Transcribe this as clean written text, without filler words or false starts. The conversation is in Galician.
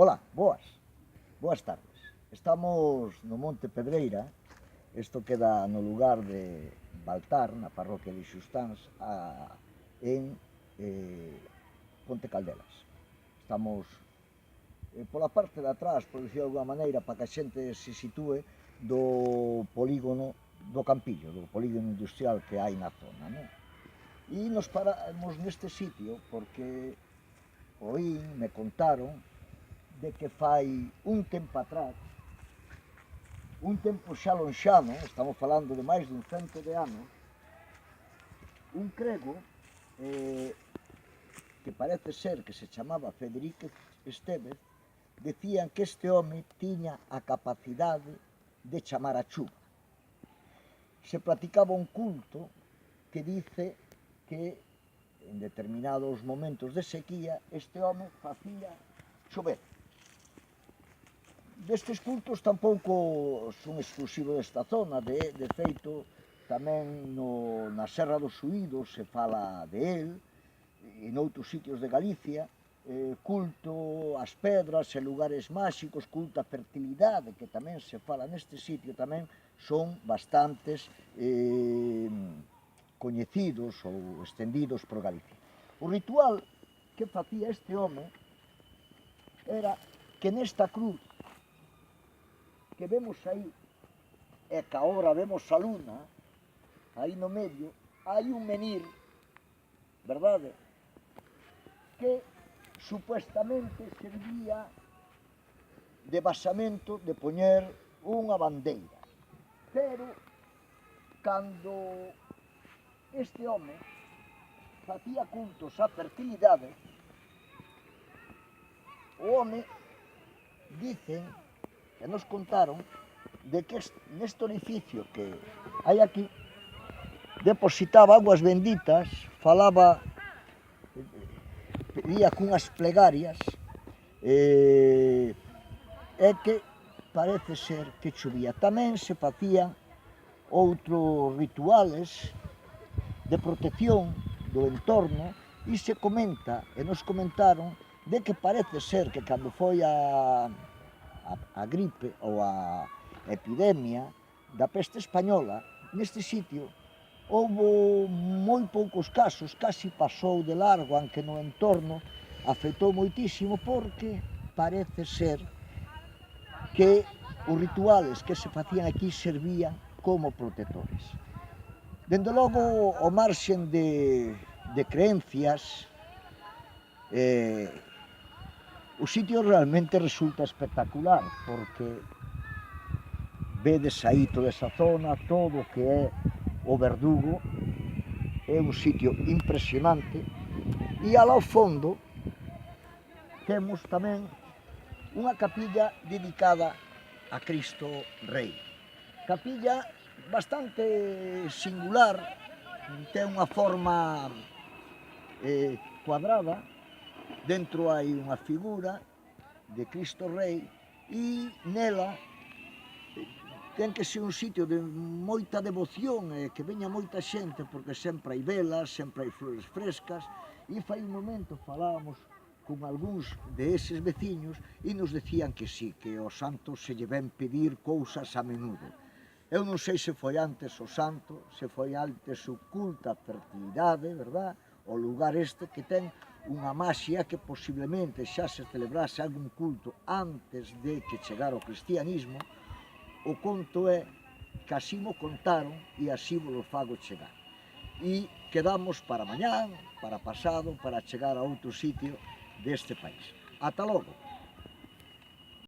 Ola, boas tardes. Estamos no Monte Pedreira, isto queda no lugar de Baltar, na parroquia de Xustáns, en Ponte Caldelas. Estamos pola parte de atrás, por dicir de alguma maneira, para que a xente se sitúe do polígono do Campillo, do polígono industrial que hai na zona, non? E nos paramos neste sitio porque me contaron de que fai un tempo atrás, un tempo xa lonxano, estamos falando de máis dun 100 de anos, un crego que parece ser que se chamaba Federico Estévez, decían que este home tiña a capacidade de chamar a chuva. Se practicaba un culto que dice que en determinados momentos de sequía este home facía chover. Destes cultos tampouco son exclusivos desta zona, de feito tamén na Serra dos Suídos se fala de él, e noutros sitios de Galicia, culto ás pedras e lugares máxicos, culto á fertilidade, que tamén se fala neste sitio, tamén son bastantes coñecidos ou estendidos por Galicia. O ritual que facía este home era que nesta cruz que vemos aí, e que agora vemos a luna, aí no medio, hai un menir, verdade, que supuestamente servía de basamento de poñer unha bandeira. Pero, cando este home facía cultos á fertilidade, o home, dicen, que nos contaron, de que neste orificio que hai aquí, depositaba aguas benditas, falaba, pedía cunhas plegarias, e que parece ser que chovía. Tamén se facían outros rituales de protección do entorno e se comenta, e nos comentaron, de que parece ser que cando foi a gripe ou a epidemia da peste española, neste sitio houbo moi poucos casos, casi pasou de largo, aunque no entorno afectou moitísimo, porque parece ser que os rituales que se facían aquí servían como protectores. Dende logo, ao marxen de creencias, o sitio realmente resulta espectacular, porque vedes aí toda esa zona, todo o que é o Verdugo, é un sitio impresionante, e alá ao fondo temos tamén unha capilla dedicada a Cristo Rei. Capilla bastante singular, ten unha forma cuadrada, dentro hai unha figura de Cristo Rei e nela ten que ser un sitio de moita devoción e que veña moita xente porque sempre hai velas, sempre hai flores frescas e fai un momento falábamos con algúns deses veciños e nos decían que sí, que aos santos se lle ven pedir cousas a menudo. Eu non sei se foi antes o santo, se foi antes o culto á fertilidade, verdad? O lugar este que ten unha maxia que posiblemente xa se celebrase algún culto antes de que chegara o cristianismo. O conto é que así mo contaron e así vos fago chegar. E quedamos para mañán, para pasado, para chegar a outro sitio deste país. Ata logo!